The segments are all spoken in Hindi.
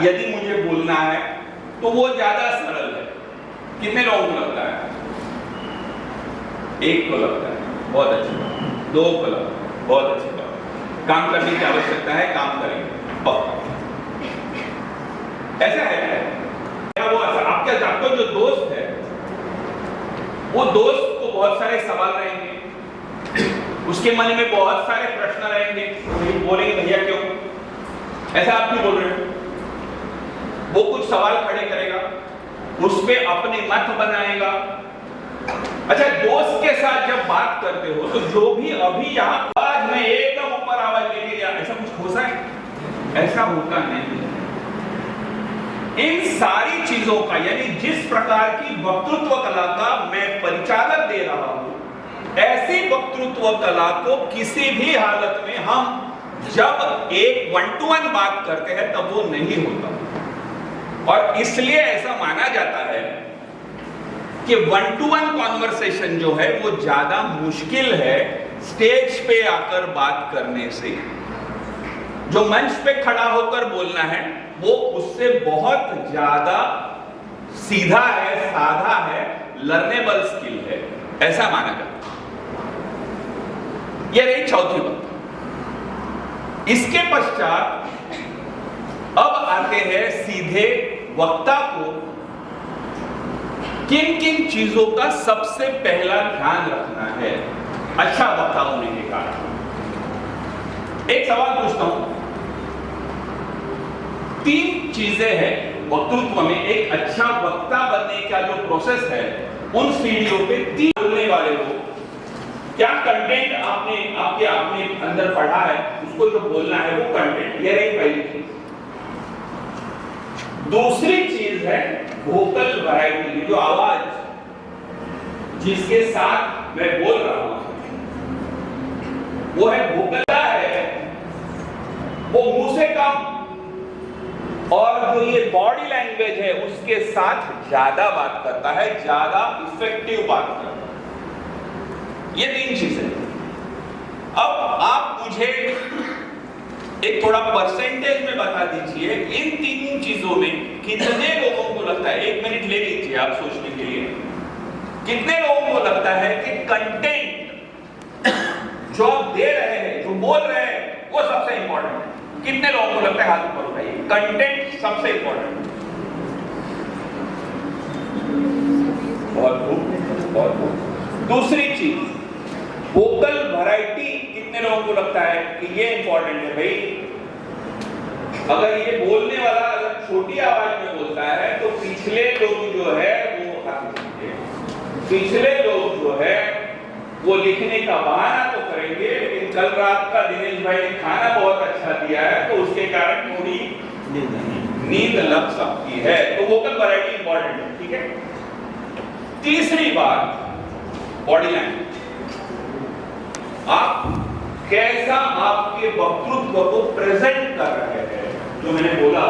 यदि मुझे बोलना है तो वो ज्यादा सरल है। कितने लोगों को लगता है? एक को लगता है, बहुत अच्छी बात। दो को लगता है, बहुत अच्छी बात। काम करने की आवश्यकता है, काम करेंगे पक्का। ऐसा है क्या? वो आपके आपका जो दोस्त है, वो दोस्त को बहुत सारे सवाल रहेंगे, उसके मन में बहुत सारे प्रश्न रहेंगे, बोलेंगे भैया क्यों ऐसा आप क्यों बोल रहे हो? वो कुछ सवाल खड़े करेगा, उस पे अपने मत बनाएगा। अच्छा, दोस्त के साथ जब बात करते हो तो जो भी अभी यहाँ आवाज में एकदम ऊपर आवाज लेके गया, ऐसा कुछ होता है? ऐसा होता नहीं। इन सारी चीजों का, यानी जिस प्रकार की वक्तृत्व कला का मैं परिचालन दे रहा हूं, ऐसी वक्तृत्व कला को किसी भी हालत में हम जब एक 1-to-1 बात करते हैं तब वो नहीं होता। और इसलिए ऐसा माना जाता है कि 1-to-1 कॉन्वर्सेशन जो है वो ज्यादा मुश्किल है स्टेज पे आकर बात करने से। जो मंच पे खड़ा होकर बोलना है वो उससे बहुत ज्यादा सीधा है, साधा है, लर्नेबल स्किल है, ऐसा माना जाता है। यह रही चौथी बात। इसके पश्चात अब आते हैं सीधे वक्ता को किन किन चीजों का सबसे पहला ध्यान रखना है अच्छा वक्ता होने के कारण। एक सवाल पूछता हूं, 3 चीजें हैं वक्तृत्व में। एक अच्छा वक्ता बनने का जो प्रोसेस है, उन सीढ़ियों पे 3 बोलने वाले हो। क्या कंटेंट आपने अंदर पढ़ा है, उसको जो बोलना है वो कंटेंट, ये रही पहली चीज। दूसरी चीज है वोकल वैरायटी, जो आवाज जिसके साथ मैं बोल रहा हूं वो है वोकल है, वो मुंह से कम, और जो ये बॉडी लैंग्वेज है उसके साथ ज्यादा बात करता है, ज्यादा इफेक्टिव बात करता है। ये 3 चीजें। अब आप मुझे एक थोड़ा परसेंटेज में बता दीजिए, इन 3 चीजों में कितने लोगों को लगता है, 1 मिनट ले लीजिए आप सोचने के लिए, कितने लोगों को लगता है कि कंटेंट जो आप दे रहे हैं, जो बोल रहे हैं, वो सबसे इंपॉर्टेंट है? कितने लोगों को लगता है? हाथ ऊपर उठाइए। कंटेंट सबसे इंपॉर्टेंट। बहुत खूब। दूसरी चीज वोकल वैरायटी, कितने लोगों को लगता है कि ये इंपॉर्टेंट है? भाई अगर ये बोलने वाला अगर छोटी आवाज में बोलता है तो पिछले लोग जो है वो पिछले लोग जो है वो लिखने का बहाना तो करेंगे, लेकिन कल रात का दिनेश भाई ने खाना बहुत अच्छा दिया है तो उसके कारण थोड़ी नींद लग सकती है। तो वोकल वैरायटी इंपॉर्टेंट है, ठीक है। तीसरी बात बॉडी लैंग्वेज। आप कैसा आपके वक्तृत्व को प्रेजेंट कर रहे हैं। जो मैंने बोला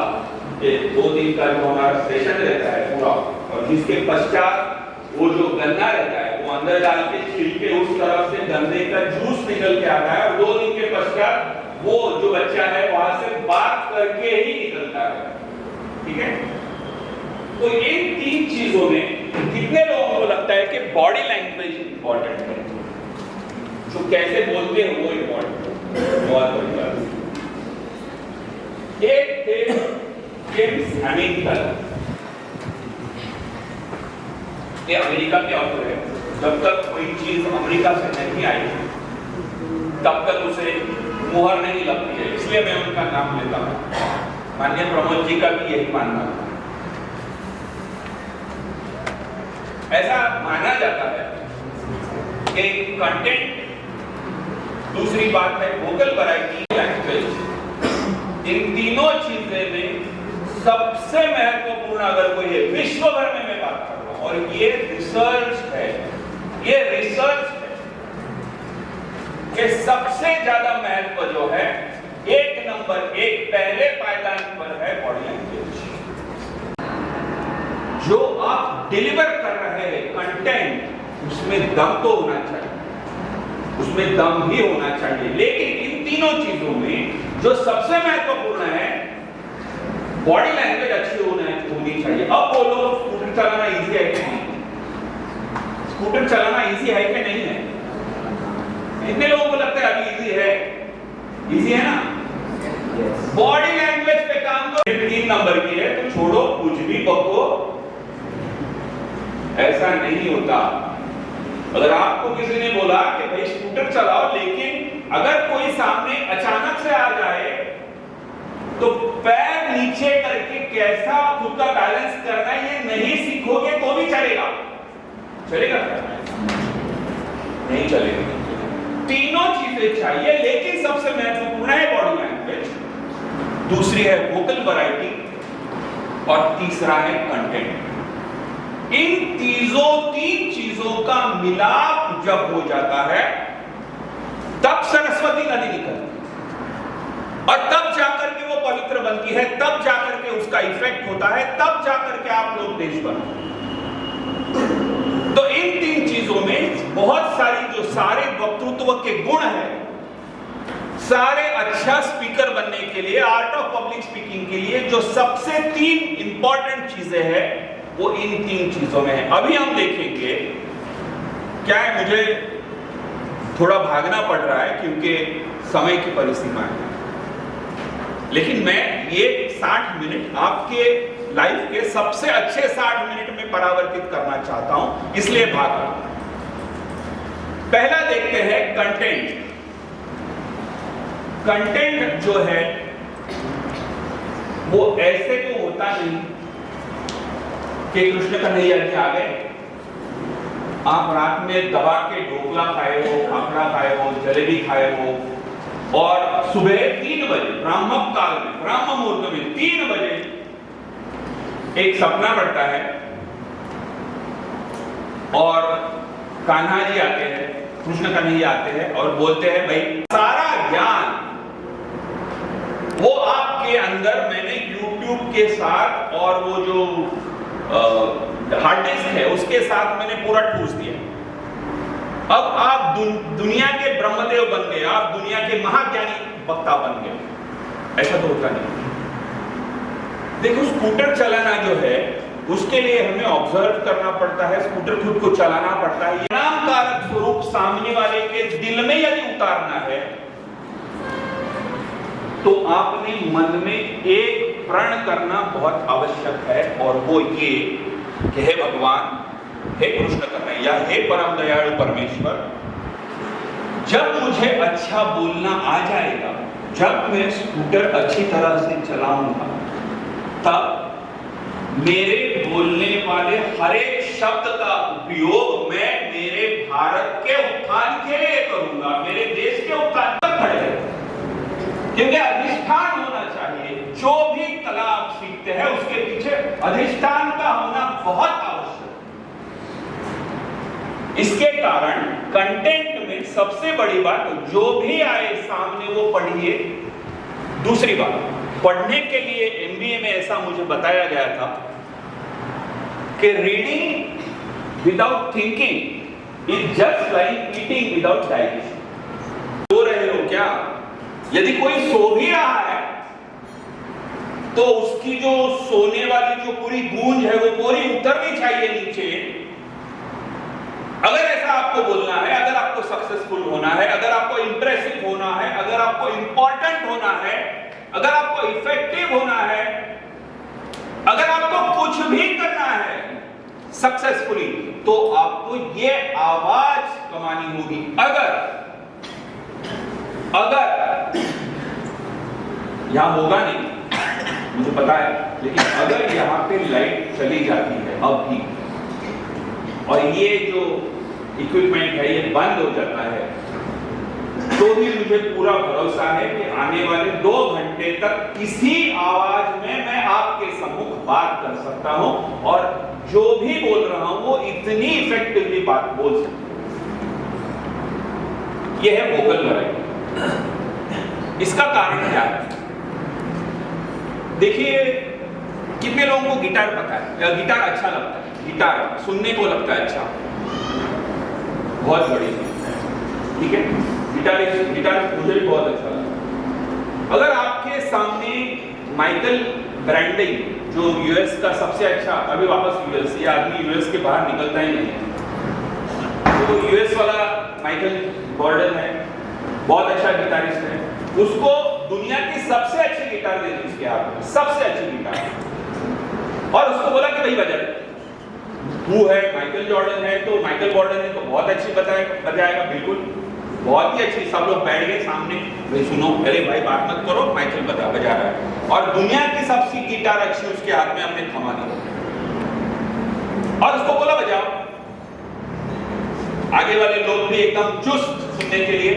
कि 2 दिन का जो हमारा सेशन रहता है पूरा, और जिसके पश्चात वो जो गन्ना रहता है वो अंदर डाल के छिलके उस तरफ से गन्ने का जूस निकल के आता है, और 2 दिन के पश्चात वो जो बच्चा है वहां से बात करके ही निकलता है, ठीक है। तो इन 3 चीजों में कितने लोगों को लगता है कि बॉडी लैंग्वेज इंपॉर्टेंट है, जो कैसे बोलते हैं वो इंपॉर्टेंट है? बहुत बढ़िया। एक थे जेम्स हैमिल्टन, ये अमेरिका के ऑथर है। जब तक कोई चीज अमेरिका से नहीं आई तब तक उसे मुहर नहीं लगती है, इसलिए मैं उनका नाम लेता हूं। माननीय प्रमोद जी का भी यही मानना है। ऐसा माना जाता है कि कंटेंट, दूसरी बात है वोकल वैरायटी, लैंग्वेज, इन तीनों चीजें में सबसे महत्वपूर्ण अगर कोई है, विश्व भर में मैं बात कर रहा हूं, और ये रिसर्च है, ये रिसर्च है कि सबसे ज्यादा महत्व जो है 1 नंबर 1 पहले पायदान पर है बॉडी लैंग्वेज। जो आप डिलीवर कर रहे हैं कंटेंट, उसमें दम तो होना चाहिए, उसमें दम भी होना चाहिए, लेकिन इन तीनों चीजों में जो सबसे महत्वपूर्ण है बॉडी लैंग्वेज अच्छी होनी चाहिए। अब बोलो स्कूटर चलाना इजी है कि नहीं? स्कूटर चलाना इजी है कि नहीं है? इतने लोगों को लगता है अभी इजी है। इजी है ना? बॉडी लैंग्वेज पे काम करो। 3 नंबर की है तो छोड़ो, कुछ भी बको, ऐसा नहीं होता। अगर आपको किसी ने बोला कि भाई स्कूटर चलाओ, लेकिन अगर कोई सामने अचानक से आ जाए तो पैर नीचे करके कैसा खुद का बैलेंस करना है ये नहीं सीखोगे तो भी चलेगा? चलेगा? नहीं चलेगा। तीनों चीजें चाहिए, लेकिन सबसे महत्वपूर्ण है बॉडी लैंग्वेज, दूसरी है वोकल वैरायटी और तीसरा है कंटेंट। इन तीन चीजों का मिलाप जब हो जाता है तब सरस्वती नदी निकलती है और तब जाकर के वो पवित्र बनती है, तब जाकर के उसका इफेक्ट होता है, तब जाकर के आप लोग देश बनते। तो इन 3 चीजों में बहुत सारी जो सारे वक्तृत्व के गुण हैं, सारे अच्छा स्पीकर बनने के लिए, आर्ट ऑफ पब्लिक स्पीकिंग के लिए जो सबसे 3 इंपॉर्टेंट चीजें हैं वो इन 3 चीजों में है। अभी हम देखेंगे, क्या है, मुझे थोड़ा भागना पड़ रहा है क्योंकि समय की परिसीमा है, लेकिन मैं ये 60 मिनट आपके लाइफ के सबसे अच्छे 60 मिनट में परावर्तित करना चाहता हूं, इसलिए भाग रहा हूं। पहला देखते हैं कंटेंट। कंटेंट जो है वो ऐसे तो होता नहीं कि कृष्ण कन्हैया जी आ गए, आप रात में दबा के ढोकला खाए हो, खाखरा खाए हो, जलेबी खाए हो, और सुबह 3 बजे ब्राह्म काल में, ब्राह्म मुहूर्त में 3 बजे एक सपना पड़ता है और कान्हा जी आते हैं, कृष्ण कन्हैया आते हैं और बोलते हैं भाई सारा ज्ञान वो आपके अंदर मैंने YouTube के साथ और वो जो हार्ड डिस्क है उसके साथ मैंने पूरा ठूस दिया। अब आप दुनिया के ब्रह्मदेव बन गए, आप दुनिया के महाज्ञानी वक्ता बन गए। ऐसा तो होता नहीं। देखो, स्कूटर चलाना जो है उसके लिए हमें ऑब्जर्व करना पड़ता है, स्कूटर खुद को चलाना पड़ता है। नाम कारक स्वरूप सामने वाले के दिल में यदि उतारना है तो आपने मन में एक प्रण करना बहुत आवश्यक है, और वो ये कि हे भगवान, हे कृष्ण कन्हैया, हे परम दयालु परमेश्वर, जब मुझे अच्छा बोलना आ जाएगा, जब मैं स्कूटर अच्छी तरह से चलाऊंगा, तब मेरे बोलने वाले हर एक शब्द का उपयोग मैं मेरे भारत के उत्थान के लिए करूंगा, मेरे देश के उत्थान पर खड़े, क्योंकि अधिष्ठान होना चाहिए। जो भी कला आप सीखते हैं उसके पीछे अधिष्ठान का होना बहुत आवश्यक है। इसके कारण कंटेंट में सबसे बड़ी बात, जो भी आए सामने वो पढ़िए। दूसरी बात, पढ़ने के लिए MBA में ऐसा मुझे बताया गया था कि reading without thinking is just like eating without digestion. सो रहे हो क्या? यदि कोई सो भी रहा है तो उसकी जो सोने वाली जो पूरी गूंज है वो पूरी उतरनी चाहिए नीचे। अगर ऐसा आपको बोलना है, अगर आपको सक्सेसफुल होना है, अगर आपको इंप्रेसिव होना है, अगर आपको इंपॉर्टेंट होना है, अगर आपको इफेक्टिव होना है, अगर आपको कुछ भी करना है सक्सेसफुली, तो आपको ये आवाज कमानी होगी। अगर यहां होगा नहीं, मुझे पता है, लेकिन अगर यहां पे लाइट चली जाती है अब भी, और ये जो इक्विपमेंट है ये बंद हो जाता है, तो भी मुझे पूरा भरोसा है कि आने वाले 2 घंटे तक इसी आवाज में मैं आपके सम्मुख बात कर सकता हूं, और जो भी बोल रहा हूं वो इतनी इफेक्टिवली बात बोल सकता हूं। यह है वोकल वैरायटी। इसका कारण क्या है? देखिए, कितने लोगों को गिटार पता है, गिटार अच्छा लगता है, गिटार सुनने को लगता है अच्छा, बहुत बड़ी, ठीक है, गिटार मुझे भी बहुत अच्छा लगता है। अगर आपके सामने माइकल ब्रांडिंग, जो यूएस का सबसे अच्छा, अभी वापस यूएस, ये आदमी यूएस के बाहर निकलता ही नहीं है, तो यूएस वाला माइकल जॉर्डन है, बहुत अच्छा गिटारिस्ट है, उसको दुनिया की सबसे अच्छी गिटार दे दी उसके हाथ में, सबसे अच्छी गिटार, और उसको बोला कि भाई बजा, तू है माइकल जॉर्डन है तो माइकल जॉर्डन है तो बहुत अच्छी बजाएगा, बिल्कुल बहुत ही अच्छी। सब लोग बैठ गए सामने, भाई सुनो, अरे भाई बात मत करो, माइकल बजा रहा है, और दुनिया की सबसे गिटार अच्छी उसके हाथ में हमने थमा दी और उसको बोला बजाओ। आगे वाले लोग भी एकदम चुस्त सुनने के लिए,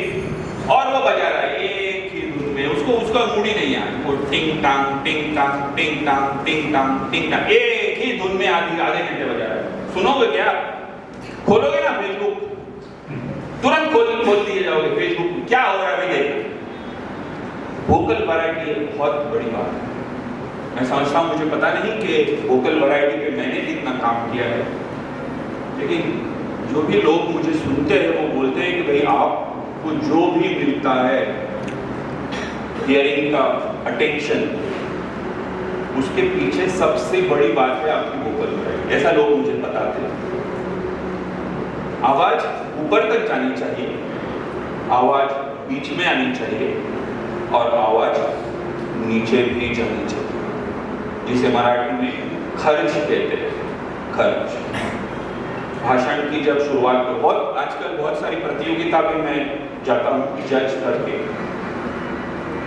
और वो बजा रहा है एक ही धुन में, उसका मूड ही नहीं है, वो टिंग टांग टिंग टांग टिंग टांग टिंग टांग टिंग टांग एक ही धुन में आधे घंटे बजा रहा है। सुनोगे क्या? खोलोगे ना फेसबुक, तुरंत खोल दिए जाओगे फेसबुक, क्या हो रहा है अभी देखो। वोकल वैरायटी बहुत बड़ी बात है। मैं समझता हूं, मुझे पता नहीं कि वोकल वैरायटी पे मैंने कितना काम किया है, लेकिन जो भी लोग मुझे सुनते हैं वो बोलते हैं कि भाई आपको जो भी मिलता है हियरिंग का अटेंशन, उसके पीछे सबसे बड़ी बात है आपकी वोकल वैरायटी, ऐसा लोग मुझे बताते हैं। आवाज ऊपर तक जानी चाहिए, आवाज बीच में आनी चाहिए, और आवाज नीचे भी जानी चाहिए, जिसे मराठी में खर्च कहते हैं। खर्च भाषण की जब शुरुआत को, बहुत आजकल बहुत सारी प्रतियोगिता में मैं जाता हूँ जज करके,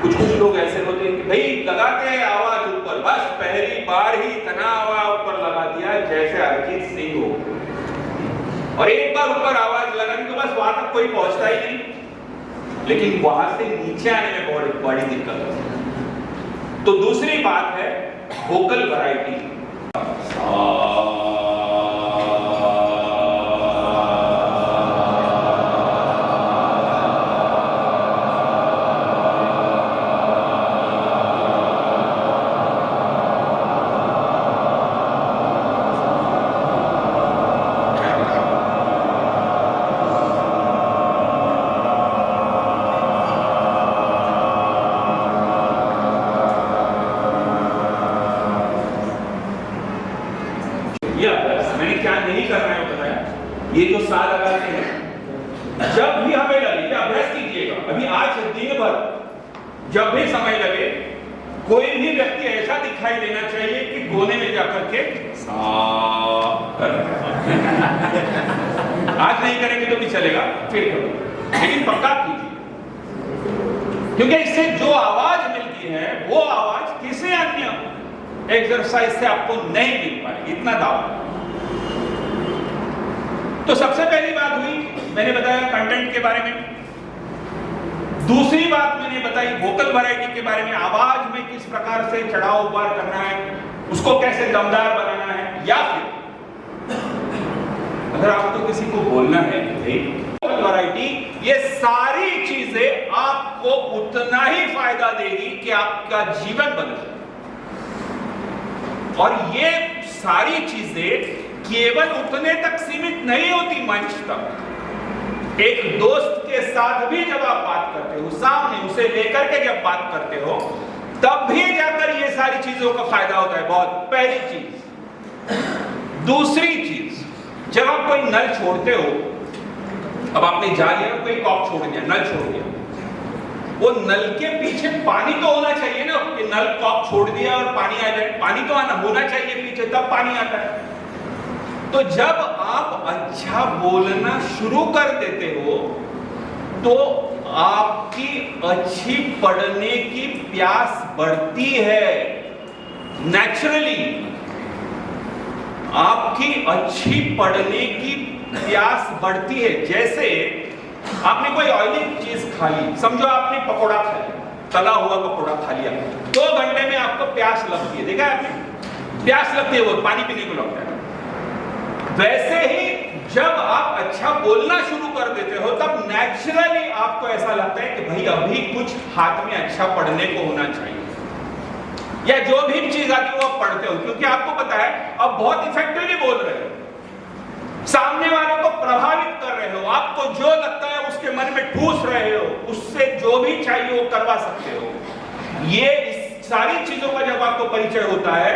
कुछ लोग ऐसे होते हैं कि भाई लगाते हैं आवाज ऊपर, बस पहली बार ही इतना आवाज ऊपर लगा दिया जैसे अरिजीत सिंह हो, और एक बार ऊपर आवाज लगाने के बस वहां तक कोई पहुंचता ही नहीं, लेकिन वहां से नीचे आने में बहुत बड़ी दिक्कत होती है। तो दूसरी बात है वोकल वैरायटी। मैंने क्या नहीं करना है बताया, ये जो सा लगाते हैं, जब भी हमें लगे, अभ्यास कीजिएगा, अभी आज दिन भर जब भी समय लगे, कोई भी व्यक्ति ऐसा दिखाई देना चाहिए कि कोने में जाकर के सा कर आज नहीं करेंगे तो भी चलेगा, फिर करो, लेकिन पक्का कीजिए, क्योंकि इससे जो आवाज मिलती है वो आवाज किसी अन्य एक्सरसाइज से आपको नहीं मिल पाएगी, इतना दावा। तो सबसे पहली बात हुई, मैंने बताया कंटेंट के बारे में। दूसरी बात मैंने बताई वोकल वैरायटी के बारे में, आवाज में किस प्रकार से चढ़ाव उतार करना है, उसको कैसे दमदार बनाना है, या फिर अगर आपको किसी को बोलना है वोकल वैरायटी, ये सारी चीजें आपको उतना ही फायदा देगी कि आपका जीवन बदल जाए। और ये सारी चीजें केवल उतने तक सीमित नहीं होती मंच तक, एक दोस्त के साथ भी जब आप बात करते हो, सामने उसे लेकर के जब बात करते हो, तब भी जाकर ये सारी चीजों का फायदा होता है। बहुत पहली चीज। दूसरी चीज, जब आप कोई नल छोड़ते हो, अब आपने जा लिया कोई कॉक छोड़ दिया, नल छोड़ दिया, वो नल के पीछे पानी तो होना चाहिए ना, कि नल कॉक छोड़ दिया और पानी आ जाए, पानी तो आना होना चाहिए पीछे, तब पानी आता है। तो जब आप अच्छा बोलना शुरू कर देते हो तो आपकी अच्छी पढ़ने की प्यास बढ़ती है, नेचुरली आपकी अच्छी पढ़ने की प्यास बढ़ती है। जैसे आपने कोई ऑयली चीज खा ली, समझो आपने पकोड़ा खा लिया, तला हुआ पकोड़ा खा लिया, 2 घंटे में आपको प्यास लगती है, देखा आपने, प्यास लगती है, वो पानी पीने को लगता है। वैसे ही जब आप अच्छा बोलना शुरू कर देते हो, तब नेचुरली आपको ऐसा लगता है कि भाई अभी कुछ हाथ में अच्छा पढ़ने को होना चाहिए, या जो भी चीज आती है वो आप पढ़ते हो, क्योंकि आपको पता है अब बहुत इफेक्टिवली बोल रहे हो, सामने वालों को प्रभावित कर रहे हो, आपको जो लगता है उसके मन में ठूस रहे हो, उससे जो भी चाहिए वो करवा सकते हो। ये इस सारी चीजों का जब आपको परिचय होता है,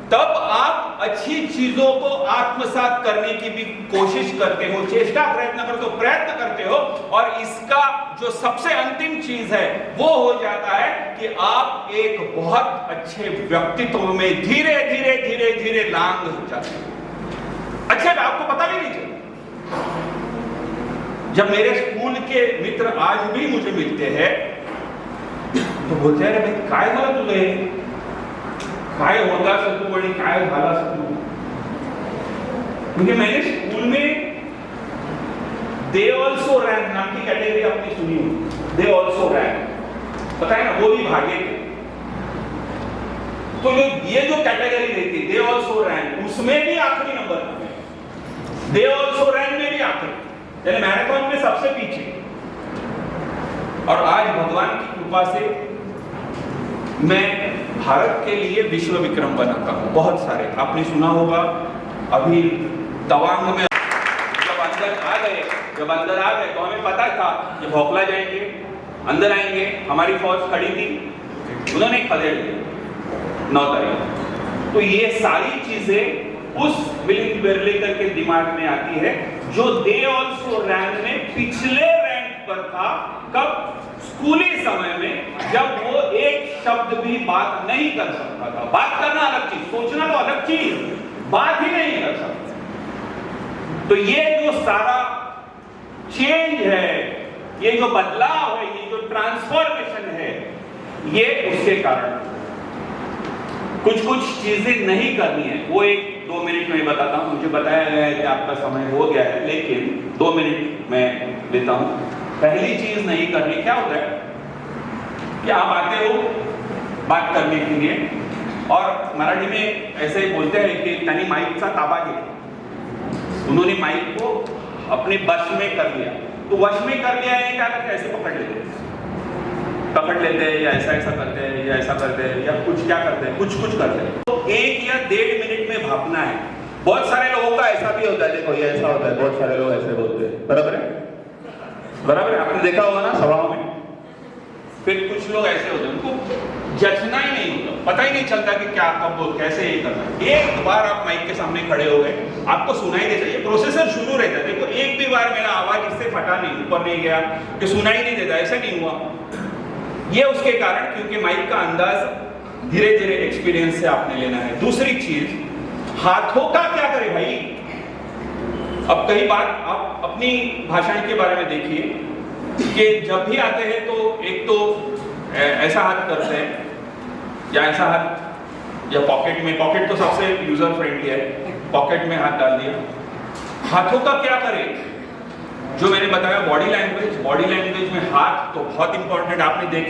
तब आप अच्छी चीजों को आत्मसात करने की भी कोशिश करते हो, प्रयत्न करते हो, और इसका जो सबसे अंतिम चीज है वो हो जाता है कि आप एक बहुत अच्छे व्यक्तित्व में धीरे धीरे धीरे धीरे लांग जाते हो। अच्छा, आपको पता भी नहीं चलता। जब मेरे स्कूल के मित्र आज भी मुझे मिलते हैं तो बोलते हैं, भाई काय मला तुझे काय होगा सकू आणि काय झाला सकू। क्योंकि मैंने स्कूल में दे ऑल्सो रैंक नाम की कैटेगरी आपने सुनी होगी, दे ऑल्सो रैंक, पता है ना, वो भी भागे थे। तो ये जो कैटेगरी रहती दे ऑल्सो रैंक, उसमें भी आखिरी नंबर पे, दे ऑल्सो रैंक में भी आखिरी, यानी मैराथन में सबसे पीछे। और आज भगवान की कृपा से मैं भारत के लिए विश्व विक्रम बनाता हूं, बहुत सारे आपने सुना होगा। अभी तवांग में जब अंदर आ गए तो हमें पता था कि भोकला जाएंगे, अंदर आएंगे, हमारी फौज खड़ी थी, उन्होंने खदेड़ दिया 9 तारीख। तो ये सारी चीजें उस विलियम बेरलेकर के दिमाग में आती है, जो दे ऑल्सो रैंक में पिछले रैंक पर था। कब? स्कूली समय में, जब वो एक शब्द भी बात नहीं कर सकता था। बात करना अलग चीज, सोचना तो अलग चीज, बात ही नहीं कर सकता। तो ये जो सारा चेंज है, ये जो बदलाव है, ये जो ट्रांसफॉर्मेशन है, ये उसके कारण। कुछ कुछ चीजें नहीं करनी है, वो एक 2 मिनट में बताता हूं। मुझे बताया गया है कि आपका समय हो गया है, लेकिन 2 मिनट में लेता हूं। पहली चीज नहीं करनी, क्या होता है कि आप आते हो बात करने के लिए, और मराठी में ऐसे ही बोलते हैं कि तनी माइक चा ताबा घेतला। उन्होंने माइक को अपने वश में कर लिया। तो वश में कर लिया है, क्या करते हैं, ऐसे पकड़ लेते हैं, या ऐसा करते हैं, या ऐसा करते हैं, या कुछ क्या करते हैं, कुछ करते हैं। तो 1 या 1.5 मिनट में भापना है। बहुत सारे लोगों का ऐसा भी होता है, देखो ये ऐसा होता है, बहुत सारे लोग ऐसे बोलते हैं, बराबर है, आपने देखा होगा ना सभाओं में। फिर कुछ लोग ऐसे होते हैं, उनको जचना ही नहीं होता, पता ही नहीं चलता कि क्या कब बोल, कैसे ये करना है। एक बार आप माइक के सामने खड़े हो गए, आपको सुनाई दे चाहिए, प्रोसेसर शुरू रहता है। देखो, एक भी बार मेरा आवाज इससे फटा नहीं, ऊपर नहीं गया कि सुनाई नहीं देता, ऐसा नहीं हुआ। ये उसके कारण, क्योंकि माइक का अंदाज धीरे धीरे एक्सपीरियंस से आपने लेना है। दूसरी चीज, हाथों का क्या करे भाई। अब कई बार आप अपनी भाषण के बारे में देखिए कि जब भी आते हैं तो एक तो ऐसा हाथ करते हैं, या ऐसा हाथ, या पॉकेट में, पॉकेट तो सबसे यूजर फ्रेंडली है, पॉकेट में हाथ डाल दिया। हाथों का क्या करें, जो मैंने बताया बॉडी लैंग्वेज में हाथ तो बहुत इंपॉर्टेंट। आपने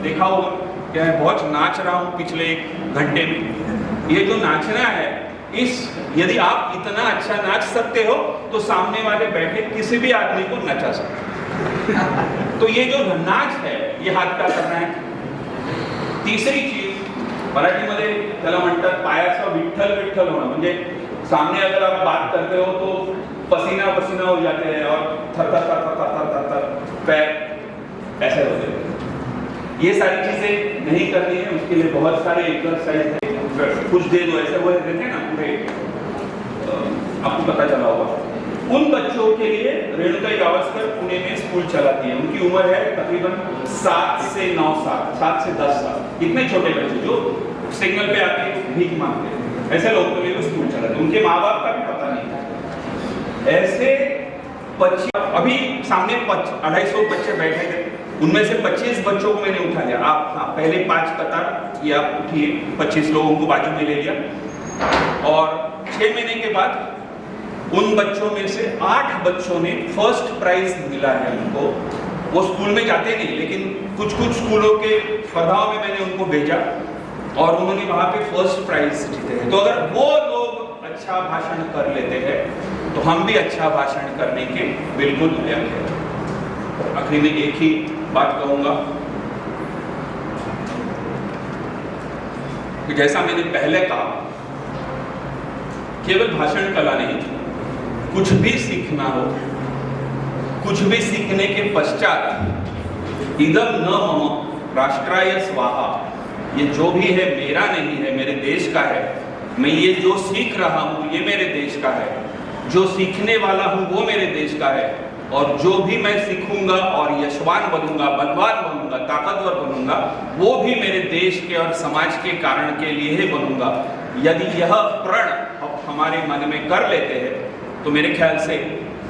देखा होगा कि मैं बहुत नाच रहा हूँ पिछले 1 घंटे में। ये जो नाचना है, यदि आप इतना अच्छा नाच सकते हो तो सामने वाले बैठे किसी भी आदमी को नचा सकते। तो ये जो नाच है, ये हात का करना है। तीसरी चीज, मराठीमध्ये त्याला म्हणतात पायाचा विठ्ठल विठ्ठल होणं, म्हणजे सामने अगर आप बात करते हो तो पसीना पसीना हो जाते हैं और थर थर थर थर थर थर थर पैर ऐसे होते हैं। ये सारी चीजें नहीं करनी है, उसके लिए बहुत सारे एक्सरसाइज है। कुछ देर ऐसे वो रहते हैं ना पूरे, आपको पता चला होगा। उन बच्चों के लिए रेणुका गावस्कर पुणे में स्कूल चलाती है। उनकी उम्र है तकरीबन 7 से 9 साल, 7 से 10 साल। इतने छोटे बच्चे जो सिग्नल पे आके भीख मांगते हैं, ऐसे लोगों के लिए वो स्कूल चलाते हैं। उनके माँ बाप का भी पता नहीं। ऐसे बच्चे, अभी सामने 250 बच्चे बैठे थे, उनमें से 25 बच्चों को मैंने उठा लिया। आप पहले 5 कतार ये आप उठिए, 25 लोगों को बाजू में ले लिया, और 6 महीने के बाद उन बच्चों में से 8 बच्चों ने फर्स्ट प्राइज मिला है उनको। वो स्कूल में जाते नहीं, लेकिन कुछ कुछ स्कूलों के स्पर्धाओं में मैंने उनको भेजा और उन्होंने वहाँ पे फर्स्ट प्राइज जीते हैं। तो अगर वो लोग अच्छा भाषण कर लेते हैं तो हम भी अच्छा भाषण करने के बिल्कुल लायक हैं। आखिरी में एक ही बात कहूँगा कि जैसा मैंने पहले कहा, केवल भाषण कला नहीं, कुछ भी सीखना हो, कुछ भी सीखने के पश्चात इदम न मम राष्ट्राय स्वाहा, ये जो भी है मेरा नहीं है, मेरे देश का है। मैं ये जो सीख रहा हूँ ये मेरे देश का है, जो सीखने वाला हूँ वो मेरे देश का है, और जो भी मैं सीखूंगा और यशवान बनूंगा, बलवान बनूंगा, ताकतवर बनूंगा, वो भी मेरे देश के और समाज के कारण के लिए ही बनूंगा। यदि यह प्रण हमारे मन में कर लेते हैं तो मेरे ख्याल से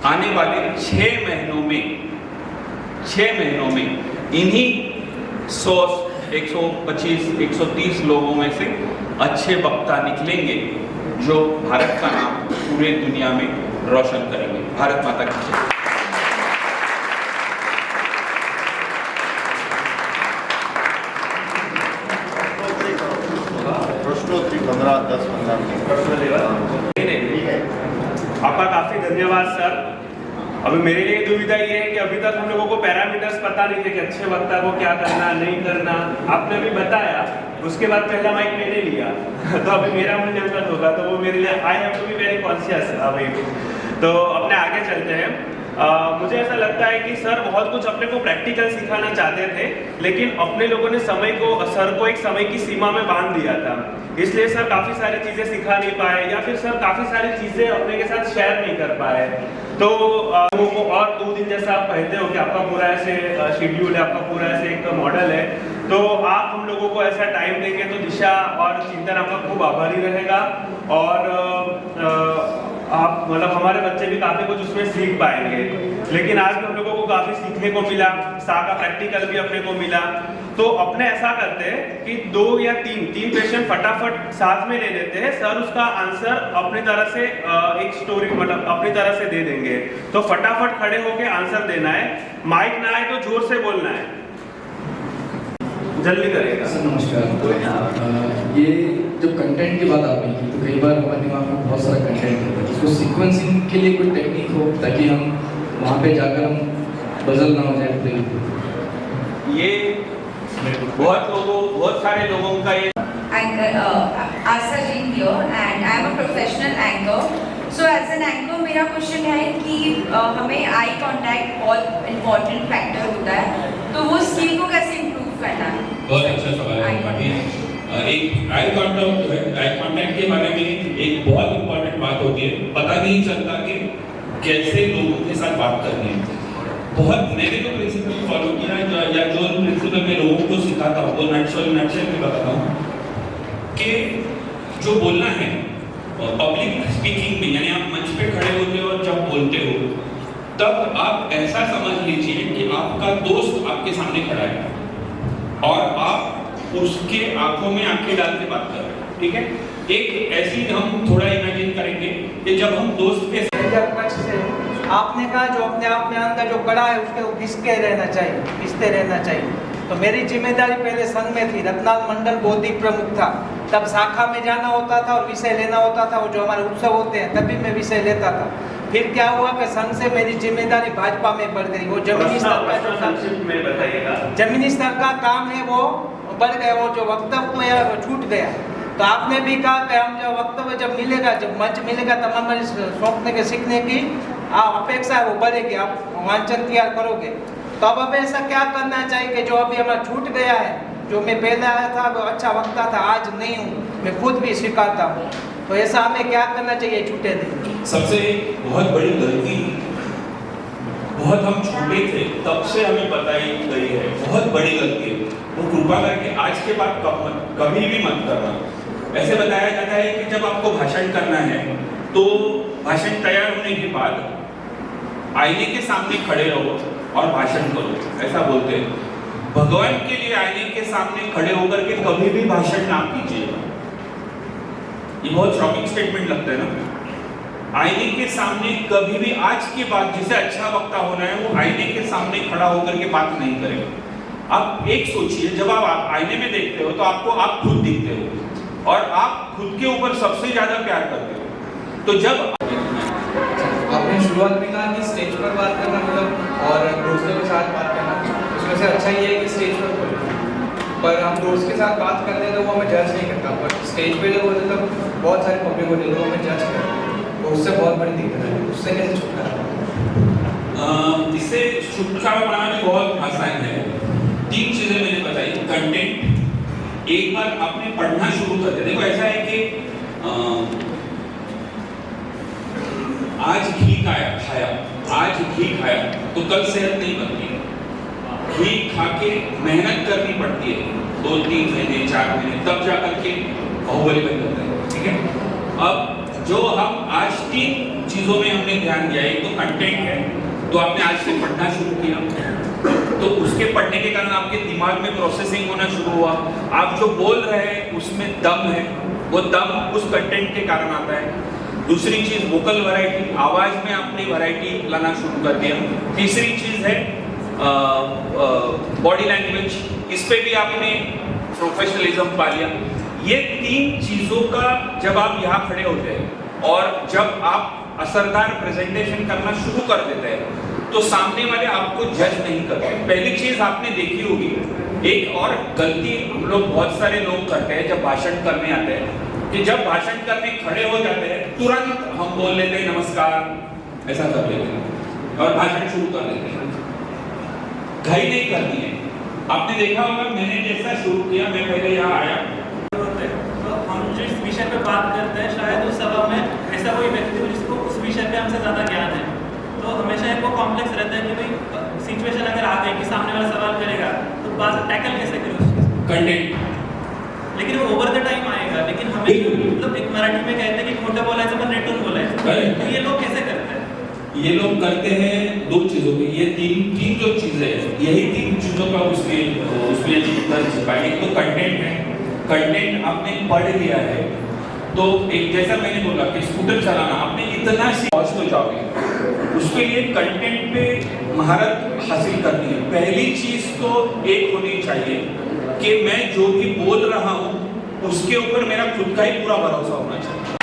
आने वाले 6 महीनों में इन्हीं 100, 125, 130 लोगों में से अच्छे वक्ता निकलेंगे जो भारत का नाम पूरे दुनिया में रोशन करेंगे। भारत माता की जय। प्रश्नोत्तरी 10-15 आपका काफी धन्यवाद सर। अभी मेरे लिए दुविधा ये है कि अभी तक हम लोगों को पैरामीटर्स पता नहीं थे कि अच्छे वक्ता को क्या करना नहीं करना। आपने अभी बताया, उसके बाद पहला माइक मैंने लिया तो अभी मेरा मूल्यांकन होगा, तो वो मेरे लिए I have to be very conscious अभी। तो अपने आगे चलते हैं। मुझे ऐसा लगता है कि सर बहुत कुछ अपने को प्रैक्टिकल सिखाना चाहते थे, लेकिन अपने लोगों ने सर को एक समय की सीमा में बांध दिया था, इसलिए सर काफ़ी सारी चीज़ें सिखा नहीं पाए, या फिर सर काफ़ी सारी चीज़ें अपने के साथ शेयर नहीं कर पाए। तो लोगों को और 2 दिन जैसा आप कहते हो कि आपका पूरा ऐसे शेड्यूल है, आपका पूरा ऐसे एक मॉडल है, तो आप हम लोगों को ऐसा टाइम देंगे तो दिशा और चिंतन आपका खूब आभारी रहेगा, और आप मतलब हमारे बच्चे भी काफ़ी कुछ उसमें सीख पाएंगे। लेकिन आज भी हम लोगों को काफ़ी सीखने को मिला, सा का प्रैक्टिकल भी अपने को मिला। तो अपने ऐसा करते हैं कि 2 या 3 क्वेश्चन फटाफट साथ में ले लेते हैं, सर उसका आंसर अपनी तरह से एक स्टोरी मतलब अपनी तरह से दे देंगे। तो फटाफट खड़े होके आंसर देना है, माइक ना आए तो जोर से बोलना है, जल्दी करेगा। सर नमस्कार। ये जब कंटेंट की बात आपने की तो कई बार हमारे दिमाग में बहुत सारा कंटेंट है, इसको सीक्वेंसिंग के लिए कोई टेक्निक हो ताकि हम वहाँ पे जाकर हम बदल ना हो जाए प्ले। ये बहुत सारे लोगों का ये Anchor, Asa Jain here, and I am a professional anchor. So as an anchor मेरा क्वेश्चन है कि हमें आई कांटेक्ट बहुत इम्पोर्टेंट फैक्टर होता है, तो वो स्किल को कैसे इम्प्रूव करना है? बहुत अच्छा सवाल है। एक आई कांटेक्ट के बारे में एक बहुत इम्पोर्टेंट बात होती है, पता नहीं चलता कि कैसे लोगों के साथ बात करनी है। बहुत मैंने जो प्रिंसिपल फॉलो किया या जो प्रिंसिपल मैं लोगों को सिखाता हूँ वो नटशेल में बताता हूँ कि जो बोलना है पब्लिक स्पीकिंग में, यानी आप मंच पे खड़े होते हो और जब बोलते हो तब आप ऐसा समझ लीजिए कि आपका दोस्त आपके सामने खड़ा है और आप उसके आंखों में आंखें डाल के बात कर रहे हैं, ठीक है। एक ऐसी हम थोड़ा इमेजिन करेंगे कि जब हम दोस्त के आपने कहा जो अपने आप में अंदर जो कड़ा है उसके वो घिसते रहना चाहिए। तो मेरी जिम्मेदारी पहले संघ में थी, रत्नाल मंडल बौद्धिक प्रमुख था, तब शाखा में जाना होता था और विषय लेना होता था, वो जो हमारे उत्सव होते हैं तभी मैं विषय लेता था। फिर क्या हुआ कि संघ से मेरी जिम्मेदारी भाजपा में बढ़ गई, वो जमीनी स्तर का काम है वो बढ़ गया, वो जो वक्तव्य में है वो छूट गया। तो आपने भी कहा कि हम जो वक्तव्य जब मिलेगा, जब मंच मिलेगा तब हमारी सौंपने के सीखने की अपेक्षा है वो बढ़ेगी, आप वांछन तैयार करोगे। तो अब ऐसा क्या करना चाहिए कि जो अभी हमारा छूट गया है, जो मैं पहले आया था वो अच्छा वक्ता था, आज नहीं हूँ, मैं खुद भी स्वीकारता हूँ, तो ऐसा हमें क्या करना चाहिए छूटे नहीं? सबसे बहुत बड़ी गलती, बहुत हम छोटे थे तब से हमें बताई गई है, बहुत बड़ी गलती है, वो कृपा करके आज के बाद कभी भी मत करना। ऐसे बताया जाता है कि जब आपको भाषण करना है तो भाषण तैयार होने के बाद आईने के सामने खड़े रहो और भाषण करो, ऐसा बोलते हैं। भगवान के लिए आईने के सामने खड़े होकर के कभी भी भाषण ना कीजिएगा। ये बहुत शॉकिंग स्टेटमेंट लगता है ना। आईने के सामने कभी भी, आज के बाद जिसे अच्छा वक्ता होना है वो आईने के सामने खड़ा होकर के बात नहीं करेगा। आप एक सोचिए, जब आप आईने में देखते हो तो आपको आप खुद दिखते हो और आप खुद के ऊपर सबसे ज्यादा प्यार करते हो। तो जब आपने शुरुआत में कहा कि स्टेज पर बात करना मतलब और दोस्तों के साथ बात करना, उसमें से अच्छा ये है कि स्टेज पर बोले, पर हम दोस्त के साथ बात करते हैं तो वो हमें जज नहीं करता, पर स्टेज पे जब होते तब बहुत सारे पब्लिक होते हैं तो हमें जज करते हैं, तो उससे बहुत बड़ी दिक्कत है। उससे कैसे छुटकारा? इससे छुटकारा पाना भी बहुत आसान है। 3 चीजें मैंने बताई, कंटेंट, एक बार आपने पढ़ना शुरू कर दिया, देखो ऐसा है कि आज घी खाया आज घी खाया तो कल सेहत नहीं बनती। घी खा के मेहनत करनी पड़ती है 2-3 महीने 4 महीने, तब जाकर के बाहुबली बन जाता है। ठीक है, अब जो हम आज 3 चीजों में हमने ध्यान दिया, एक तो कंटेंट है, तो आपने आज से पढ़ना शुरू किया, तो उसके पढ़ने के कारण आपके दिमाग में प्रोसेसिंग होना शुरू हुआ। आप जो बोल रहे हैं उसमें दम है, वो दम उस कंटेंट के कारण आता है। दूसरी चीज वोकल वैरायटी, आवाज में आपने वैरायटी लाना शुरू कर दिया। तीसरी चीज है बॉडी लैंग्वेज, इस पे भी आपने प्रोफेशनलिज्म पा लिया। ये 3 चीजों का जब आप यहाँ खड़े होते हैं और जब आप असरदार प्रेजेंटेशन करना शुरू कर देते हैं तो सामने वाले आपको जज नहीं करते। पहली चीज आपने देखी होगी, एक और गलती हम लोग बहुत सारे लोग करते हैं जब भाषण करने आते हैं, कि जब भाषण करने खड़े हो जाते हैं तुरंत हम बोल लेते हैं नमस्कार, ऐसा कर लेते हैं और भाषण शुरू कर लेते हैं। घाई नहीं करनी है। आपने देखा होगा मैंने जैसा शुरू किया, मैं पहले यहाँ आया, तो हम जिस विषय पे बात करते हैं शायद उस सभा में ऐसा कोई व्यक्ति हो जिसको उस विषय पे हमसे ज़्यादा ज्ञान है, तो हमेशा एक वो कॉम्प्लेक्स रहता है कि भाई सिचुएशन अगर आ गई कि सामने वाला सवाल करेगा तो बात टैकल कैसे करें उस चीज़ को। कंटेंट, लेकिन वो ओवर द टाइम आएगा, लेकिन हमें मतलब एक मराठी में कहते हैं कि खोटा बोलायचं पण रेटून बोलायचं, तो ये लोग कैसे करते हैं? ये लोग करते हैं 2 चीजों की, ये तीन जो चीजें हैं, यही 3 चीजों का उसमें एक तो कंटेंट है। कंटेंट आपने पढ़ लिया है तो एक जैसा मैंने बोला कि स्कूटर चलाना आपने इतना सी पहुंच तो जाओगे, उसके लिए कंटेंट पे महारत हासिल करनी है। पहली चीज तो एक होनी चाहिए कि मैं जो भी बोल रहा हूं उसके ऊपर मेरा खुद का ही पूरा भरोसा होना चाहिए।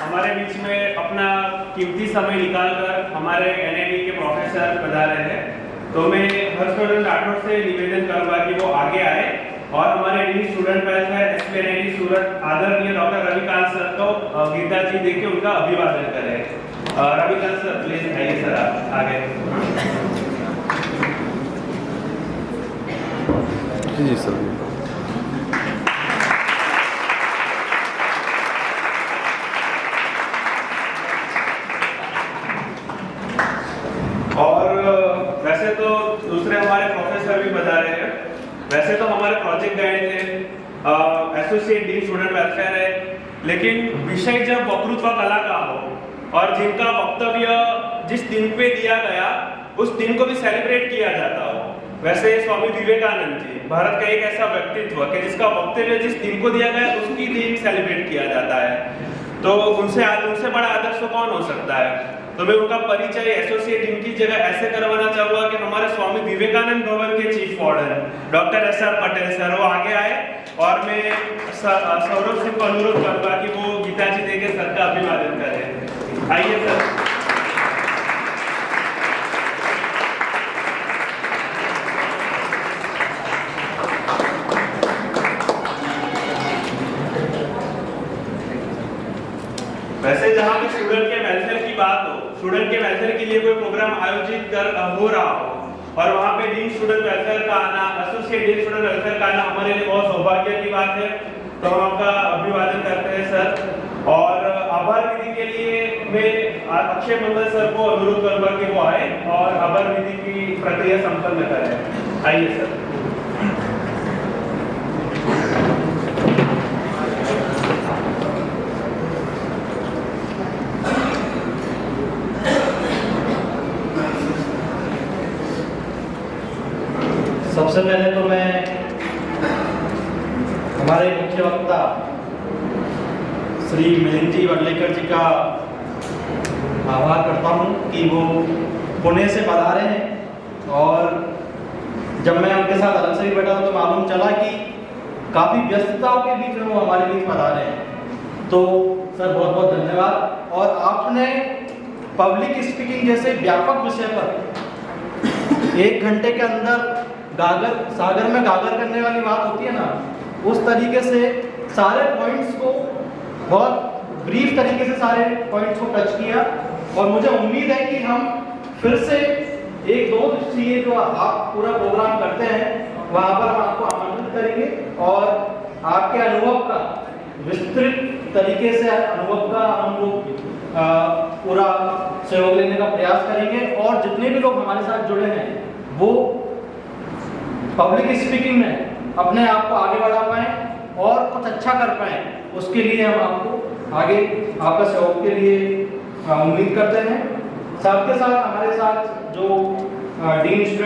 हमारे बीच में अपना कीमती समय निकालकर हमारे एनआईटी के प्रोफेसर पधारे हैं, तो मैं हर्षवर्धन राठौड़ से निवेदन करूंगा कि वो आगे आए और हमारे डीन स्टूडेंट वेलफेयर एसपीएनआईटी सूरत आदरणीय डॉक्टर रविकांत सर को गीता जी देके उनका अभिवादन करें। रविकांत सर प्लीज आइए सर, आप आगे। जी सर। और वैसे तो दूसरे हमारे प्रोफेसर भी बता रहे हैं, वैसे तो हमारे प्रोजेक्ट गाइड थे, एसोसिएट डीन स्टूडेंट वेलफेयर है, लेकिन विषय जब वक्तृत्व कला का हो और जिनका वक्तव्य जिस दिन पे दिया गया उस दिन को भी सेलिब्रेट किया जाता हो, वैसे स्वामी विवेकानंद जी भारत का एक ऐसा व्यक्तित्व कि जिसका वक्तव्य जिस दिन को दिया गया उसकी दिन सेलिब्रेट किया जाता है, तो उनसे बड़ा आदर्श तो कौन हो सकता है। तो मैं उनका परिचय एसोसिएट डीन की जगह ऐसे करवाना चाहूंगा कि हमारे स्वामी विवेकानंद भवन के chief warden doctor SR. Patel sir वो आगे आए और मैं सौरभ सिंह को अनुरोध करूंगा कि वो गीता जी देके सर का अभिवादन करें। आइए सर। वैसे जहाँ पे स्टूडेंट के वेलफेयर की बात हो, स्टूडेंट के वेलफेयर के लिए कोई प्रोग्राम आयोजित हो रहा हो और वहाँ पे डीन स्टूडेंट वेलफेयर का आना, एसोसिएट डीन स्टूडेंट वेलफेयर का आना हमारे लिए बहुत सौभाग्य की बात है, तो हम आपका अभिवादन करते हैं सर। और आभार विधि के लिए मैं अक्षय मंगल सर को अनुरोध करूंगा कि वो आए और आभार विधि की प्रक्रिया संपन्न करें। आइए सर। सबसे पहले तो मैं हमारे मुख्य वक्ता श्री मिलिंद जी वडलेकर जी का आभार करता हूं कि वो पुणे से पधारे हैं और जब मैं उनके साथ अलग से भी बैठा तो मालूम चला कि काफ़ी व्यस्तताओं के बीच में वो हमारे बीच पधारे हैं। तो सर बहुत बहुत धन्यवाद। और आपने पब्लिक स्पीकिंग जैसे व्यापक विषय पर 1 घंटे के अंदर सागर में गागर करने वाली बात होती है ना, उस तरीके से सारे पॉइंट्स को बहुत ब्रीफ तरीके से सारे पॉइंट्स को टच किया और मुझे उम्मीद है कि हम फिर से एक 2 दिवसीय जो आप पूरा प्रोग्राम करते हैं वहाँ पर हम आपको आमंत्रित करेंगे और आपके अनुभव का विस्तृत तरीके से अनुभव का हम लोग पूरा सहयोग लेने का प्रयास करेंगे और जितने भी लोग हमारे साथ जुड़े हैं वो पब्लिक स्पीकिंग में अपने आप को आगे बढ़ा पाएं और कुछ अच्छा कर पाएं, उसके लिए हम आपको आगे आपका सहयोग के लिए उम्मीद करते हैं। साथ के साथ हमारे साथ जो डीन